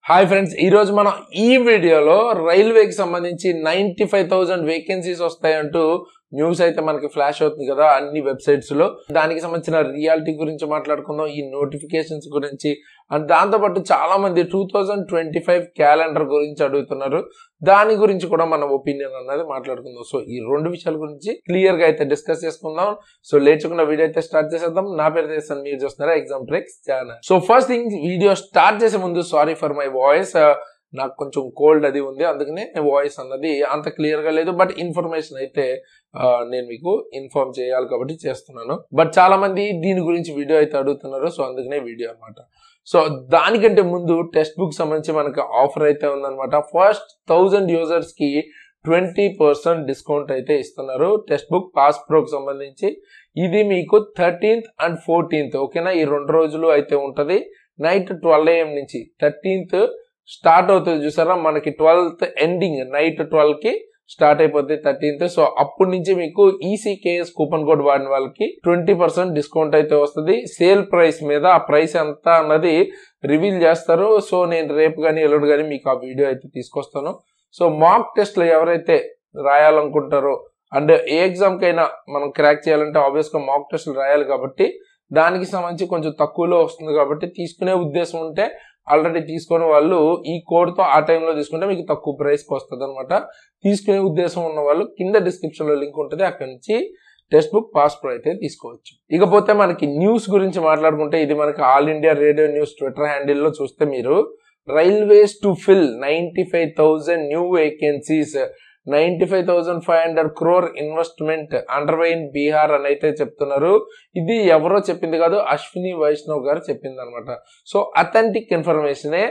Hi friends, ఈ రోజు మనం ఈ వీడియోలో రైల్వేకి సంబంధించి 95,000 వేకెన్సీస్ వస్తాయంటూ న్యూస్ అయితే మనకి ఫ్లాష్ అవుతుంది కదా అన్ని వెబ్సైట్స్ లో. దానికి సంబంధించిన రియాలిటీ గురించి మాట్లాడుకుందాం, ఈ నోటిఫికేషన్స్ గురించి. అండ్ దాంతోపాటు చాలా మంది 2025 క్యాలెండర్ గురించి అడుగుతున్నారు, దాని గురించి కూడా మన ఒపీనియన్ అన్నది మాట్లాడుకుందాం. సో ఈ రెండు విషయాల గురించి క్లియర్ గా అయితే డిస్కస్ చేసుకుందాం. సో లేట్ చేయకుండా వీడియో అయితే స్టార్ట్ చేసేద్దాం. నా పేరు చేస్తాను, మీరు చూస్తున్నారా exam tricks channel. So first thing, video start చేసే ముందు సారీ ఫర్ మై వాయిస్, నాకు కొంచెం కోల్డ్ అది ఉంది, అందుకనే వాయిస్ అన్నది అంత క్లియర్ గా లేదు. బట్ ఇన్ఫర్మేషన్ అయితే నేను మీకు ఇన్ఫార్మ్ చేయాలి కాబట్టి చేస్తున్నాను. బట్ చాలా మంది దీని గురించి వీడియో అయితే అడుగుతున్నారు, సో అందుకనే వీడియో అనమాట. సో దానికంటే ముందు టెక్స్ట్ బుక్ సంబంధించి మనకి ఆఫర్ అయితే ఉందన్నమాట. ఫస్ట్ 1000 యూజర్స్ కి 20% డిస్కౌంట్ అయితే ఇస్తున్నారు టెక్స్ట్ బుక్ పాస్ ప్రోకి సంబంధించి. ఇది మీకు 13th and 14th ఓకేనా, ఈ 2 రోజులు అయితే ఉంటది. నైట్ 12 AM నుంచి 13th స్టార్ట్ అవుతుంది చూసారా, మనకి 12th ఎండింగ్ నైట్ 12 కి స్టార్ట్ అయిపోతుంది 13th. సో అప్పటి నుంచి మీకు ECKS కూపన్ కోడ్ వాడిన వాళ్ళకి 20% డిస్కౌంట్ అయితే వస్తుంది. సేల్ ప్రైస్ మీద ఆ ప్రైస్ ఎంత అన్నది రివీల్ చేస్తారు. సో నేను రేపు కానీ ఎల్లుండి కానీ మీకు ఆ వీడియో అయితే తీసుకొస్తాను. సో మాక్ టెస్ట్లు ఎవరైతే రాయాలనుకుంటారో అండ్ ఏ ఎగ్జామ్ కైనా మనం క్రాక్ చేయాలంటే ఆబ్వియస్ గా మాక్ టెస్ట్లు రాయాలి కాబట్టి దానికి సంబంధించి కొంచెం తక్కువలో వస్తుంది కాబట్టి తీసుకునే ఉద్దేశం ఉంటే ఆల్రెడీ తీసుకునే వాళ్ళు ఈ కోడ్ తో ఆ టైంలో తీసుకుంటే మీకు తక్కువ ప్రైస్ కి వస్తుంది అనమాట. తీసుకునే ఉద్దేశం ఉన్న వాళ్ళు కింద డిస్క్రిప్షన్ లో లింక్ ఉంటుంది, అక్కడి నుంచి టెక్స్ట్ బుక్ పాస్ ప్రో అయితే తీసుకోవచ్చు. ఇకపోతే మనకి న్యూస్ గురించి మాట్లాడుకుంటే, ఇది మనకి all India radio news Twitter handle లో చూస్తే మీరు railways to fill 95,000 new vacancies, 95,500 crore investment underway in Bihar అని అయితే చెప్తున్నారు. ఇది ఎవరో చెప్పింది కాదు, అశ్విని వైష్ణవ్ గారు చెప్పింది అనమాట. సో అథెంటిక్ ఇన్ఫర్మేషనే.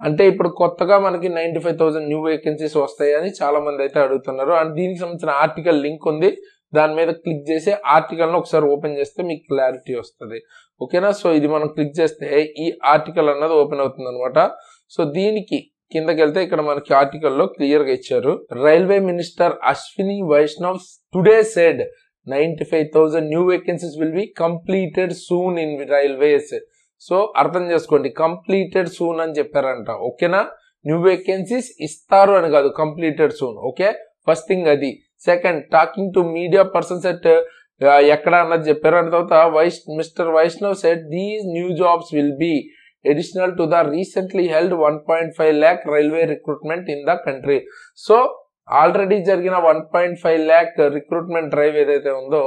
అంటే ఇప్పుడు కొత్తగా మనకి 95,000 న్యూ వేకెన్సీస్ వస్తాయని చాలా మంది అయితే అడుగుతున్నారు. అండ్ దీనికి సంబంధించిన ఆర్టికల్ లింక్ ఉంది, దాని మీద క్లిక్ చేసి ఆర్టికల్ ను ఒకసారి ఓపెన్ చేస్తే మీకు క్లారిటీ వస్తుంది ఓకేనా. సో ఇది మనం క్లిక్ చేస్తే ఈ ఆర్టికల్ అన్నది ఓపెన్ అవుతుంది అనమాట. సో దీనికి కిందకి వెళ్తే ఇక్కడ మనకి ఆర్టికల్లో క్లియర్ గా ఇచ్చారు. Railway minister Ashwini Vaishnaw today said 95,000 new vacancies will be completed soon in railways. So అర్థం చేసుకోండి, కంప్లీటెడ్ సూన్ అని చెప్పారంట ఓకేనా. న్యూ వేకెన్సీస్ ఇస్తారు అని కాదు, completed soon okay. First thing అది. Second, talking to media persons at ఎక్కడ అన్నది చెప్పారు. అని తర్వాత mister Vaishnav said these new jobs will be additional to the recently held 1.5 lakh railway recruitment in the country. So already జరిగిన 1.5 lakh recruitment drive ఏదైతే ఉందో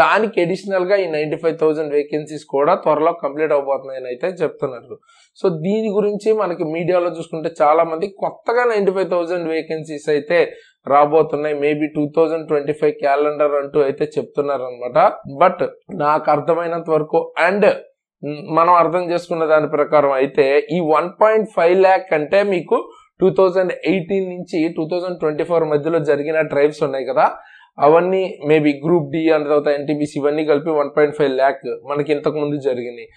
దానికి అడిషనల్ గా ఈ 95,000 వేకెన్సీస్ కూడా త్వరలో కంప్లీట్ అవబోతున్నాయని అయితే చెప్తున్నారు. సో దీని గురించి మనకి మీడియాలో చూసుకుంటే చాలా మంది కొత్తగా 95,000 వేకెన్సీస్ అయితే రాబోతున్నాయి, మేబీ 2025 క్యాలెండర్ అంటూ అయితే చెప్తున్నారు అనమాట. బట్ నాకు అర్థమైనంత వరకు అండ్ మనం అర్థం చేసుకున్న దాని ప్రకారం అయితే ఈ 1.5 lakh అంటే మీకు 2018 నుంచి 2024 మధ్యలో జరిగిన డ్రైవ్స్ ఉన్నాయి కదా, అవన్నీ మేబీ గ్రూప్ డి అండ్ తర్వాత NTPC ఇవన్నీ కలిపి 1.5 lakh మనకి ఇంతకు ముందు జరిగినాయి.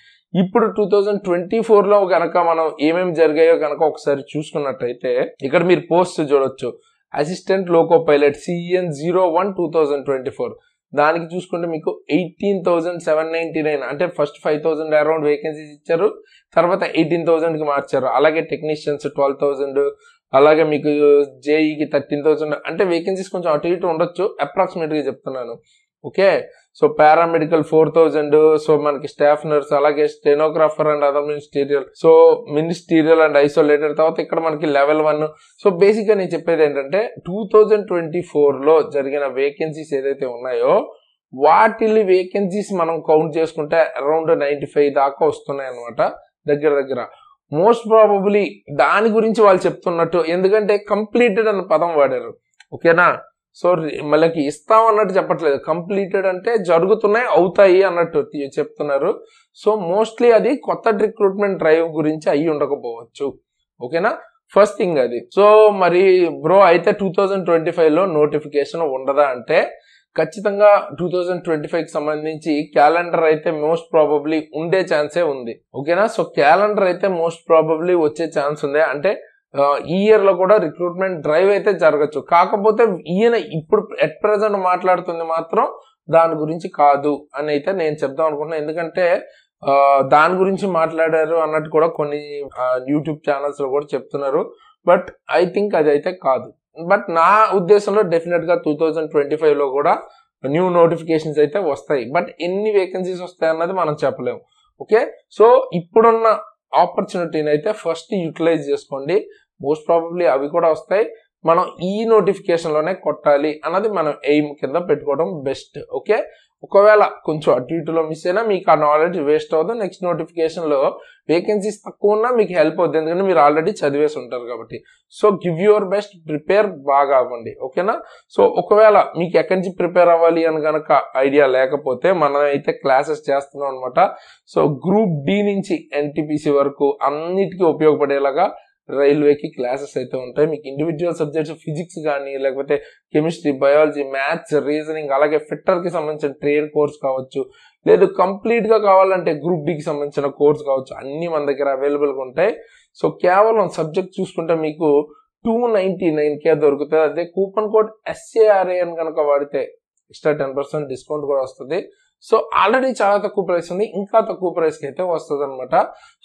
ఇప్పుడు 2024లో కనుక మనం ఏమేమి జరిగాయో కనుక ఒకసారి చూసుకున్నట్టయితే ఇక్కడ మీరు పోస్ట్ చూడొచ్చు, అసిస్టెంట్ లోకో పైలట్ CN01 2024. దానికి చూసుకుంటే మీకు 18,799 అంటే ఫస్ట్ 5,000 అరౌండ్ వేకెన్సీస్ ఇచ్చారు, తర్వాత 18,000 కి మార్చారు. అలాగే టెక్నీషియన్స్ 12,000, అలాగే మీకు జేఈకి 13,000. అంటే వేకెన్సీస్ కొంచెం అటు ఇటు ఉండొచ్చు, అప్రాక్సిమేట్ గా చెప్తున్నాను ఓకే. సో పారామెడికల్ 4,000, సో మనకి స్టాఫ్ నర్స్, అలాగే stenographer and other ministerial and isolated. తర్వాత ఇక్కడ మనకి లెవెల్ 1. సో బేసిక్ గా నేను చెప్పేది ఏంటంటే 2024లో జరిగిన వేకెన్సీస్ ఏదైతే ఉన్నాయో వాటిని వేకెన్సీస్ మనం కౌంట్ చేసుకుంటే అరౌండ్ 95 దాకా వస్తున్నాయి అనమాట దగ్గర. మోస్ట్ ప్రాబబ్లీ దాని గురించి వాళ్ళు చెప్తున్నట్టు, ఎందుకంటే కంప్లీటెడ్ అన్న పదం వాడారు ఓకేనా. సో మళ్ళీ ఇస్తాం అన్నట్టు చెప్పట్లేదు, కంప్లీటెడ్ అంటే జరుగుతున్నాయి అవుతాయి అన్నట్టు చెప్తున్నారు. సో మోస్ట్లీ అది కొత్త రిక్రూట్మెంట్ డ్రైవ్ గురించి అయ్యి ఉండకపోవచ్చు ఓకేనా. ఫస్ట్ థింగ్ అది. సో మరి బ్రో అయితే 2025లో నోటిఫికేషన్ ఉండదా అంటే ఖచ్చితంగా 2025కి సంబంధించి క్యాలెండర్ అయితే మోస్ట్ ప్రాబబ్లీ ఉండే ఛాన్సే ఉంది ఓకేనా. సో క్యాలెండర్ అయితే మోస్ట్ ప్రాబబ్లీ వచ్చే ఛాన్స్ ఉంది. అంటే ఈ ఇయర్ లో కూడా రిక్రూట్మెంట్ డ్రైవ్ అయితే జరగచ్చు. కాకపోతే ఈయన ఇప్పుడు ఎట్ ప్రెజెంట్ మాట్లాడుతుంది మాత్రం దాని గురించి కాదు అని అయితే నేను చెప్దాం అనుకుంటున్నాను. ఎందుకంటే దాని గురించి మాట్లాడారు అన్నట్టు కూడా కొన్ని యూట్యూబ్ ఛానల్స్ లో కూడా చెప్తున్నారు. బట్ ఐ థింక్ అది అయితే కాదు. బట్ నా ఉద్దేశంలో డెఫినెట్ గా 2025 లో కూడా న్యూ నోటిఫికేషన్స్ అయితే వస్తాయి. బట్ ఎన్ని వేకెన్సీస్ వస్తాయి అన్నది మనం చెప్పలేము. ఓకే, సో ఇప్పుడున్న ఆపర్చునిటీని అయితే ఫస్ట్ యూటిలైజ్ చేసుకోండి. మోస్ట్ ప్రాబబ్లీ అవి కూడా వస్తాయి. మనం ఈ నోటిఫికేషన్ లోనే కొట్టాలి అన్నది మనం ఎయిమ్ కింద పెట్టుకోవడం బెస్ట్. ఓకే, ఒకవేళ కొంచెం అటు ఇటులో మిస్ అయినా మీకు ఆ నాలెడ్జ్ వేస్ట్ అవ్వదు. నెక్స్ట్ నోటిఫికేషన్ లో వేకెన్సీస్ తక్కువ ఉన్నా మీకు హెల్ప్ అవుతుంది, ఎందుకంటే మీరు ఆల్రెడీ చదివేసి ఉంటారు కాబట్టి. So give your best, prepare బాగా అవ్వండి. ఓకేనా? సో ఒకవేళ మీకు ఎక్కడి నుంచి ప్రిపేర్ అవ్వాలి అని కనుక ఐడియా లేకపోతే మనం అయితే క్లాసెస్ చేస్తున్నాం అనమాట. సో గ్రూప్ డి నుంచి ఎన్టీపీసీ వరకు అన్నిటికీ ఉపయోగపడేలాగా రైల్వేకి క్లాసెస్ అయితే ఉంటాయి. మీకు ఇండివిజువల్ సబ్జెక్ట్స్ ఫిజిక్స్ కానీ, లేకపోతే కెమిస్ట్రీ, బయాలజీ, మ్యాథ్స్, రీజనింగ్, అలాగే ఫిట్టర్ కి సంబంధించిన ట్రేడ్ కోర్స్ కావచ్చు, లేదు కంప్లీట్ గా కావాలంటే గ్రూప్ డికి సంబంధించిన కోర్స్ కావచ్చు, అన్ని మన దగ్గర అవైలబుల్ గా ఉంటాయి. సో కేవలం సబ్జెక్ట్ చూసుకుంటే మీకు 299K దొరుకుతుంది. అదే కూపన్ కోడ్ SARA అని కనుక వాడితే ఎక్స్ట్రా 10% డిస్కౌంట్ కూడా వస్తుంది. సో ఆల్రెడీ చాలా తక్కువ ప్రైస్ ఉంది, ఇంకా తక్కువ ప్రైస్కి అయితే వస్తుంది అనమాట.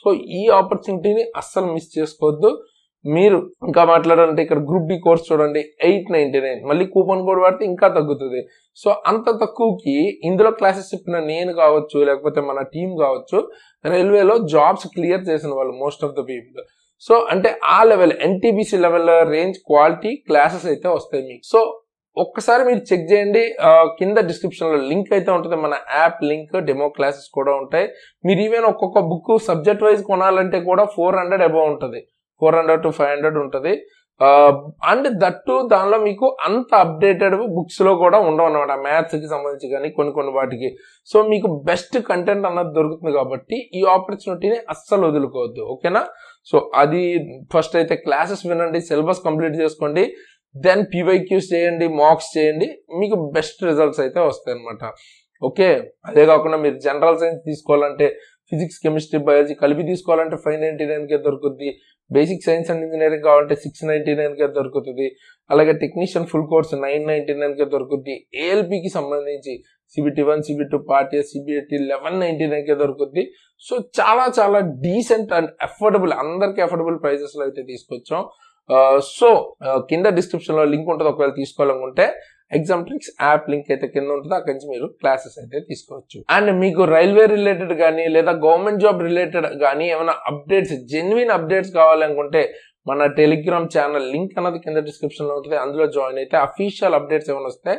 సో ఈ ఆపర్చునిటీని అస్సలు మిస్ చేసుకోవద్దు. మీరు ఇంకా మాట్లాడాలంటే ఇక్కడ గ్రూప్ డి కోర్స్ చూడండి, 899, మళ్ళీ కూపన్ కోడ్ వాడితే ఇంకా తగ్గుతుంది. సో అంత తక్కువకి ఇందులో క్లాసెస్ చెప్పిన నేను కావచ్చు, లేకపోతే మన టీం కావచ్చు, రైల్వేలో జాబ్స్ క్లియర్ చేసిన వాళ్ళు most of the people. So అంటే ఆ level NTPC level range quality classes అయితే వస్తాయి మీకు. సో ఒక్కసారి మీరు చెక్ చేయండి. కింద డిస్క్రిప్షన్ లో లింక్ అయితే ఉంటుంది, మన యాప్ లింక్, డెమో క్లాసెస్ కూడా ఉంటాయి. మీరు ఈవెన్ ఒక్కొక్క బుక్ సబ్జెక్ట్ వైజ్ కొనాలంటే కూడా 400 అబౌవ్ ఉంటుంది, 400 to 500 ఉంటుంది. అండ్ దట్టు దానిలో మీకు అంత అప్డేటెడ్ బుక్స్ లో కూడా ఉండవు అనమాట, మ్యాథ్స్ కి సంబంధించి కానీ కొన్ని వాటికి. సో మీకు బెస్ట్ కంటెంట్ అన్నది దొరుకుతుంది కాబట్టి ఈ ఆపర్చునిటీని అస్సలు వదులుకోవద్దు. ఓకేనా? సో అది ఫస్ట్ అయితే క్లాసెస్ వినండి, సిలబస్ కంప్లీట్ చేసుకోండి, దెన్ PYQs చేయండి, మార్క్స్ చేయండి, మీకు బెస్ట్ రిజల్ట్స్ అయితే వస్తాయి అనమాట. ఓకే, అదే కాకుండా మీరు జనరల్ సైన్స్ తీసుకోవాలంటే ఫిజిక్స్, కెమిస్ట్రీ, బయాలజీ కలిపి తీసుకోవాలంటే 599K దొరుకుతుంది. బేసిక్ సైన్స్ అండ్ ఇంజనీరింగ్ కావాలంటే 699K దొరుకుతుంది. అలాగే టెక్నీషియన్ ఫుల్ కోర్స్ 999K దొరుకుతుంది. ALPకి సంబంధించి CBT1, CBT2, part A, CBT 1199K దొరుకుతుంది. సో చాలా చాలా డీసెంట్ అండ్ అఫోర్డబుల్, అందరికి అఫోర్డబుల్ ప్రైజెస్ లో అయితే తీసుకొచ్చాం. సో కింద డిస్క్రిప్షన్ లో లింక్ ఉంటుంది, ఒకవేళ తీసుకోవాలనుకుంటే ఎగ్జామ్ ట్రిక్స్ యాప్ లింక్ అయితే కింద ఉంటుంది, అక్కడి నుంచి మీరు క్లాసెస్ అయితే తీసుకోవచ్చు. అండ్ మీకు రైల్వే రిలేటెడ్ కానీ లేదా గవర్నమెంట్ జాబ్ రిలేటెడ్ కానీ ఏమైనా అప్డేట్స్, జెన్యున్ అప్డేట్స్ కావాలనుకుంటే మన టెలిగ్రామ్ ఛానల్ లింక్ అన్నది కింద డిస్క్రిప్షన్ లో ఉంటుంది, అందులో జాయిన్ అయితే అఫీషియల్ అప్డేట్స్ ఏమైనా వస్తే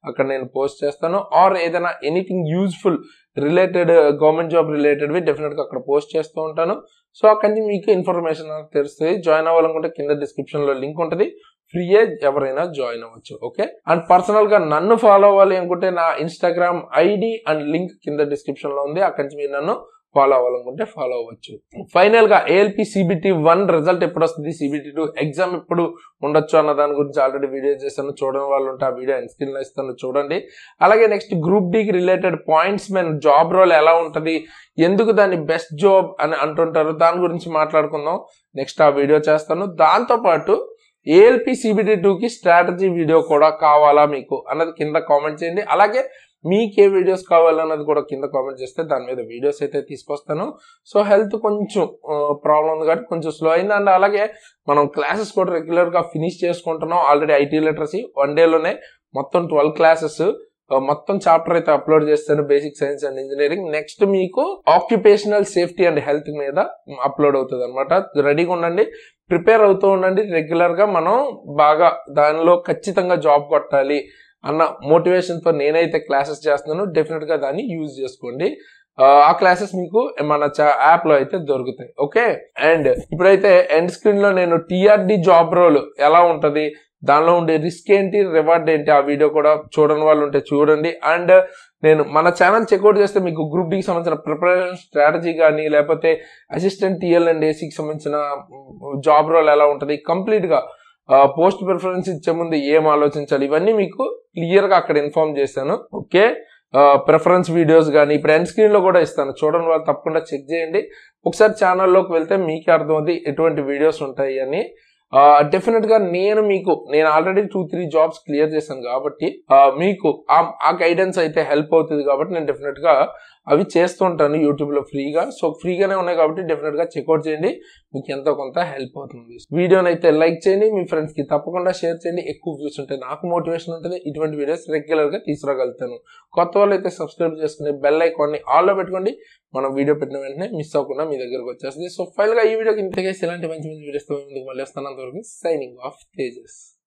అక్కడ నేను పోస్ట్ చేస్తాను. ఆర్ ఏదైనా anything useful related, government job రిలేటెడ్వి డెఫినెట్గా అక్కడ పోస్ట్ చేస్తూ ఉంటాను. సో అక్కడి నుంచి మీకు ఇన్ఫర్మేషన్ తెలుస్తుంది. జాయిన్ అవ్వాలనుకుంటే కింద డిస్క్రిప్షన్ లో లింక్ ఉంటుంది, ఫ్రీయే, ఎవరైనా జాయిన్ అవ్వచ్చు. ఓకే, అండ్ పర్సనల్ గా నన్ను ఫాలో అవ్వాలి అనుకుంటే నా ఇన్స్టాగ్రామ్ ఐడి అండ్ లింక్ కింద డిస్క్రిప్షన్ లో ఉంది, అక్కడి నుంచి మీరు నన్ను ఫాలో అవ్వాలనుకుంటే ఫాలో అవ్వచ్చు. ఫైనల్ గా ALP CBT1 రిజల్ట్ ఎప్పుడు వస్తుంది, CBT2 ఎగ్జామ్ ఎప్పుడు ఉండొచ్చు అన్న దాని గురించి ఆల్రెడీ వీడియో చేస్తాను, చూడని వాళ్ళు ఉంటే ఆ వీడియో స్క్రీన్ లో ఇస్తాను, చూడండి. అలాగే నెక్స్ట్ గ్రూప్ డికి related points main job role ఎలా ఉంటది, ఎందుకు దాన్ని బెస్ట్ జాబ్ అని అంటుంటారు, దాని గురించి మాట్లాడుకుందాం. నెక్స్ట్ ఆ వీడియో చేస్తాను. దాంతో పాటు ALP CBT2కి స్ట్రాటజీ వీడియో కూడా కావాలా మీకు అన్నది కింద కామెంట్ చేయండి. అలాగే మీకే వీడియోస్ కావాలన్నది కూడా కింద కామెంట్ చేస్తే దాని మీద వీడియోస్ అయితే తీసుకొస్తాను. సో హెల్త్ కొంచెం ప్రాబ్లం ఉంది కాబట్టి కొంచెం స్లో అయింది. అండ్ అలాగే మనం క్లాసెస్ కూడా రెగ్యులర్ గా ఫినిష్ చేసుకుంటున్నాం. ఆల్రెడీ IT లిటరసీ 1 డేలోనే మొత్తం 12 క్లాసెస్ మొత్తం చాప్టర్ అయితే అప్లోడ్ చేస్తాను, basic science and engineering. Next మీకు ఆక్యుపేషనల్ సేఫ్టీ అండ్ హెల్త్ మీద అప్లోడ్ అవుతుంది అనమాట. రెడీగా ఉండండి, ప్రిపేర్ అవుతూ ఉండండి. రెగ్యులర్ గా మనం బాగా దానిలో ఖచ్చితంగా జాబ్ కొట్టాలి అన్న మోటివేషన్ తో నేనైతే క్లాసెస్ చేస్తున్నాను. డెఫినెట్ గా దాన్ని యూజ్ చేసుకోండి. ఆ క్లాసెస్ మీకు మన యాప్ లో అయితే దొరుకుతాయి. ఓకే, అండ్ ఇప్పుడైతే ఎండ్ స్క్రీన్ లో నేను TRD జాబ్ రోల్ ఎలా ఉంటది, దానిలో ఉండే రిస్క్ ఏంటి, రివార్డ్ ఏంటి, ఆ వీడియో కూడా చూడని వాళ్ళు ఉంటే చూడండి. అండ్ నేను మన ఛానల్ చెక్అవుట్ చేస్తే మీకు గ్రూప్ డికి సంబంధించిన ప్రిపరేషన్ స్ట్రాటజీ కానీ, లేకపోతే అసిస్టెంట్ TL అండ్ ACకి సంబంధించిన జాబ్ రోల్ ఎలా ఉంటుంది, కంప్లీట్ గా పోస్ట్ ప్రిఫరెన్స్ ఇచ్చే ముందు ఏం ఆలోచించాలి, ఇవన్నీ మీకు క్లియర్ గా అక్కడ ఇన్ఫార్మ్ చేశాను. ఓకే, ప్రిఫరెన్స్ వీడియోస్ కానీ ఇప్పుడు ఎండ్ స్క్రీన్ లో కూడా ఇస్తాను, చూడండి వాళ్ళు తప్పకుండా చెక్ చేయండి. ఒకసారి ఛానల్లోకి వెళ్తే మీకే అర్థమవుతుంది ఎటువంటి వీడియోస్ ఉంటాయి అని. డెఫినెట్ గా నేను ఆల్రెడీ 2-3 జాబ్స్ క్లియర్ చేశాను కాబట్టి మీకు ఆ గైడెన్స్ అయితే హెల్ప్ అవుతుంది. కాబట్టి నేను డెఫినెట్ గా అవి చేస్తూ ఉంటాను యూట్యూబ్లో ఫ్రీగా. సో ఫ్రీగానే ఉన్నాయి కాబట్టి డెఫినెట్గా చెక్అవుట్ చేయండి, మీకు ఎంతో కొంత హెల్ప్ అవుతుంది. వీడియోని అయితే లైక్ చేయండి, మీ ఫ్రెండ్స్కి తప్పకుండా షేర్ చేయండి. ఎక్కువ వ్యూస్ ఉంటాయి, నాకు మోటివేషన్ ఉంటుంది, ఇటువంటి వీడియోస్ రెగ్యులర్గా తీసుకురాగలుగుతాను. కొత్త వాళ్ళు అయితే సబ్స్క్రైబ్ చేసుకుని బెల్ ఐకాన్ని ఆల్లో పెట్టుకోండి, మనం వీడియో పెట్టిన వెంటనే మిస్ అవ్వకుండా మీ దగ్గరకు వచ్చేస్తుంది. సో ఫైనల్గా ఈ వీడియోకి ఇంతకేసి ఇలాంటి మంచి మంచి వీడియోస్తో ముందుకు మళ్ళీ వస్తాను. అంతవరకు సైనింగ్ ఆఫ్ తేజస్.